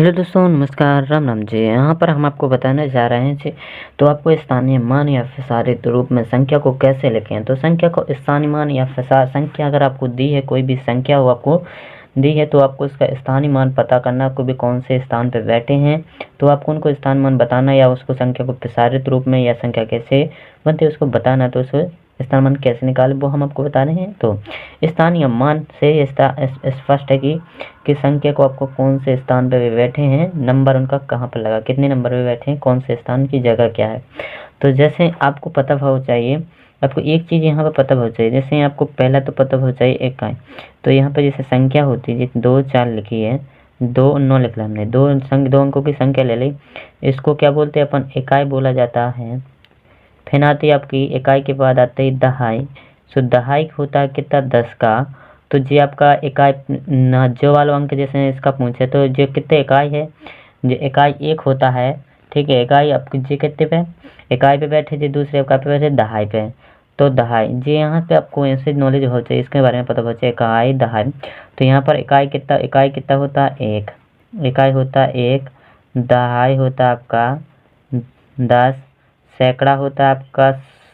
Hello दोस्तों, नमस्कार, राम राम जी। यहाँ पर हम आपको बताने जा रहे हैं जी। तो आपको स्थानीय मान या विसारित रूप में संख्या को कैसे लिखें। तो संख्या को स्थानीय मान या विसार संख्या अगर आपको दी है, कोई भी संख्या हो आपको दी है, तो आपको उसका स्थानीय मान पता करना, आपको भी कौन से स्थान पर बैठे हैं, तो आपको उनको स्थानीय मान बताना या उसको संख्या को विसारित रूप में या संख्या कैसे बनती है उसको बताना। तो उसको स्थानीय मान कैसे निकाले वो हम आपको बता रहे हैं। तो स्थानीय मान से स्पष्ट है कि संख्या को आपको कौन से स्थान पे वे बैठे हैं, नंबर उनका कहाँ पर लगा, कितने नंबर पे बैठे हैं, कौन से स्थान की जगह क्या है। तो जैसे आपको पता हो चाहिए, आपको एक चीज़ यहाँ पर पता हो चाहिए। जैसे आपको पहला तो पता हो चाहिए इकाई। तो यहाँ पर जैसे संख्या होती है, जैसे 2 4 लिखी है, 2 9 लिख लिया हमने, दो अंकों की संख्या ले ली। इसको क्या बोलते हैं अपन, इकाई बोला जाता है। फिर आती है आपकी इकाई के बाद आते है दहाई। सो दहाई होता है कितना, 10 का। तो जी आपका इकाई जो वाला अंक जैसे इसका पूछे तो जो कितने इकाई है, जो इकाई 1 होता है, ठीक है। इकाई आपकी जी कितने पे, इकाई पे बैठे जी, दूसरे इकाई पे बैठे दहाई पे। तो दहाई जी यहाँ पे आपको ऐसे नॉलेज हो चाहिए, इसके बारे में पता हो चाहिए, इकाई दहाई। तो यहाँ पर इकाई कितना होता है, 1 इकाई होता है 1, दहाई होता है आपका 10, सैकड़ा होता है आपका,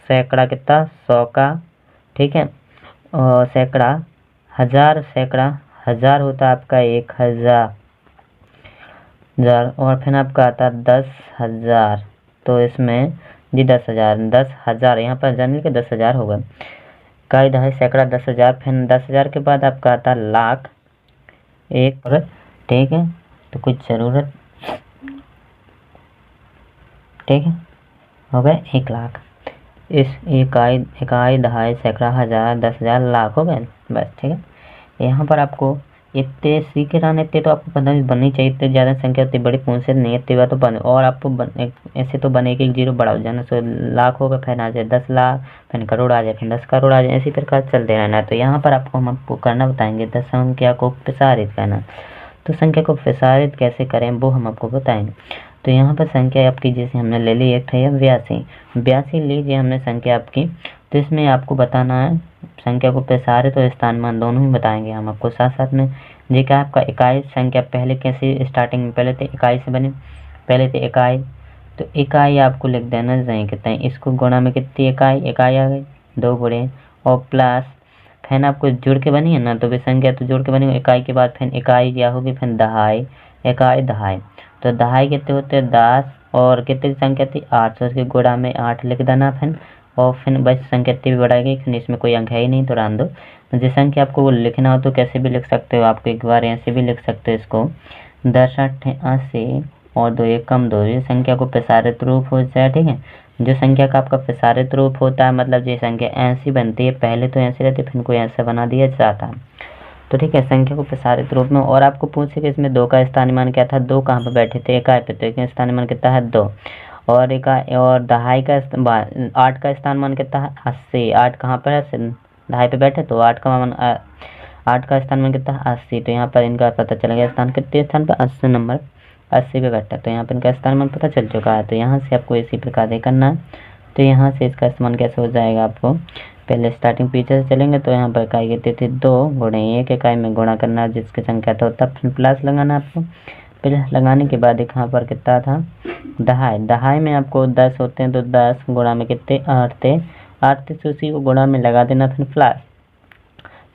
सैकड़ा कितना, 100 का, ठीक है। और सैकड़ा हजार, सैकड़ा हजार होता है आपका 1000। और फिर आपका आता है 10,000। तो इसमें जी 10,000, 10,000 यहाँ पर जान के 10,000 होगा। इकाई दहाई सैकड़ा 10,000। फिर 10,000 के बाद आपका आता है लाख, एक, ठीक है। तो कुछ ज़रूरत, ठीक है, हो गए 1 लाख। इस इकाई दहाई सैकड़ा हजार 10,000 लाख हो गए, बस, ठीक है। यहाँ पर आपको इतने सीखे रहने, इतने तो आपको पता बननी चाहिए। इतने ज़्यादा संख्या उतनी बड़ी पूछ से नहीं, इतनी बार तो बने। और आपको ऐसे तो बने कि 1 जीरो बड़ा हो जाना, सो लाख होगा, फिर आ जाए 10 लाख, फिर करोड़ आ जाए, फिर 10 करोड़ आ जाए, इसी प्रकार चलते रहना। तो यहाँ पर हम आपको करना बताएंगे, 10 संख्या को प्रसारित करना। तो संख्या को प्रसारित कैसे करें वो हम आपको बताएंगे। तो यहाँ पर संख्या आपकी जैसे हमने ले ली, एक है 82 लीजिए हमने संख्या आपकी। तो इसमें आपको बताना है संख्या को प्रसारित और स्थान मान दोनों ही बताएंगे हम आपको साथ साथ में। जी क्या आपका इकाई संख्या पहले कैसे स्टार्टिंग में पहले थे इकाई से बने, पहले थे इकाई। तो इकाई आपको लिख देना चाहिए कितना है, इसको गुणा में कितनी इकाई आ गई, 2 गुणे और प्लस, फिर आपको जुड़ के बनी है ना, तो भी संख्या तो जुड़ के बनी, इकाई के बाद फिर इकाई क्या होगी, फिर दहाई, इकाई दहाई। तो दहाई कितने होते हैं, 10, और कितनी संख्या थी, 8, तो इसके गुणा में 8 लिख देना फिर। और फिर बस संख्या इतनी भी बढ़ाएगी, फिर इसमें कोई अंक है ही नहीं तो रहने दो। तो जिस संख्या आपको वो लिखना हो तो कैसे भी लिख सकते हो, आपको एक बार ऐसे भी लिख सकते हो इसको, 10 8 80 और 2 1 कम 2, ये संख्या को प्रसारित रूप हो जाए, ठीक है। जो संख्या का आपका प्रसारित रूप होता है, मतलब ये संख्या ऐसी बनती है, पहले तो ऐसी रहती है, फिर कोई ऐसा बना दिया जाता है। तो ठीक है, संख्या को प्रसारित रूप में। और आपको पूछे कि इसमें 2 का स्थानीय मान क्या था, 2 कहाँ पर बैठे थे, इकाई पे, तो एक स्थानीय मान कितना है 2। और इकाई और दहाई का 8 का स्थान मान कितना है 80, 8 कहाँ पर है, दहाई पे बैठे, तो 8 का मान 8 का स्थान मान कितना है 80। तो यहाँ पर इनका पता चल गया स्थान कितने स्थान पर, 80 नंबर, 80 पे बैठा, तो यहाँ पर इनका स्थान मान पता चल चुका है। तो यहाँ से आपको इसी प्रकार से करना है। तो यहाँ से इसका इस्तेमाल कैसे हो जाएगा, आपको पहले स्टार्टिंग पीछे से चलेंगे। तो यहाँ पर इकाई कितनी थी, 2 गुणे 1, इकाई में गुणा करना जिसकी संख्या था, तब फिर प्लस लगाना आपको। प्लस लगाने के बाद यहाँ पर कितना था, दहाई में आपको 10 होते हैं, तो 10 गुणा में कितने, 8 थे, 8 थे, तो उसी को गुणा में लगा देना फिर प्लस।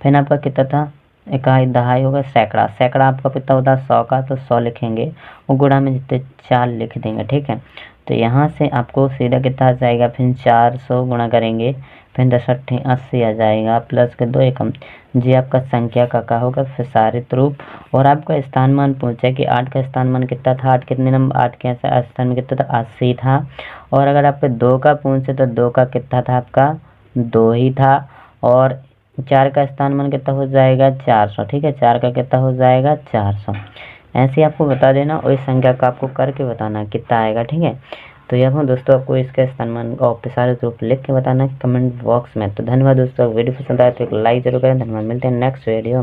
फिर आपका कितना था, इकाई दहाई होगा सैकड़ा, सैकड़ा आपका कितना होता है 100 का, तो 100 लिखेंगे और गुणा में जितने 4 लिख देंगे, ठीक है। तो यहाँ से आपको सीधा कितना आ जाएगा, फिर 400 गुणा करेंगे, फिर 10 8 80 आ जाएगा, प्लस के 2 एकम जी आपका संख्या का होगा प्रसारित रूप। और आपका स्थान मान पूछा कि 8 का स्थान मान कितना था, 8 कितने नंबर, 8 के स्थान में कितना था, 80 था। और अगर आपके 2 का पूछे तो 2 का कितना था आपका, 2 ही था। और 4 का स्थान मान कितना हो जाएगा, 400, ठीक है, 4 का कितना हो जाएगा 400। ऐसे आपको बता देना और इस संख्या का आपको करके बताना कितना आएगा, ठीक है। तो यह हूँ दोस्तों, आपको इसका स्थान मान और प्रसारित रूप लिख के बताना कमेंट बॉक्स में। तो धन्यवाद दोस्तों, वीडियो पसंद आए तो एक लाइक जरूर करें। धन्यवाद, मिलते हैं नेक्स्ट वीडियो।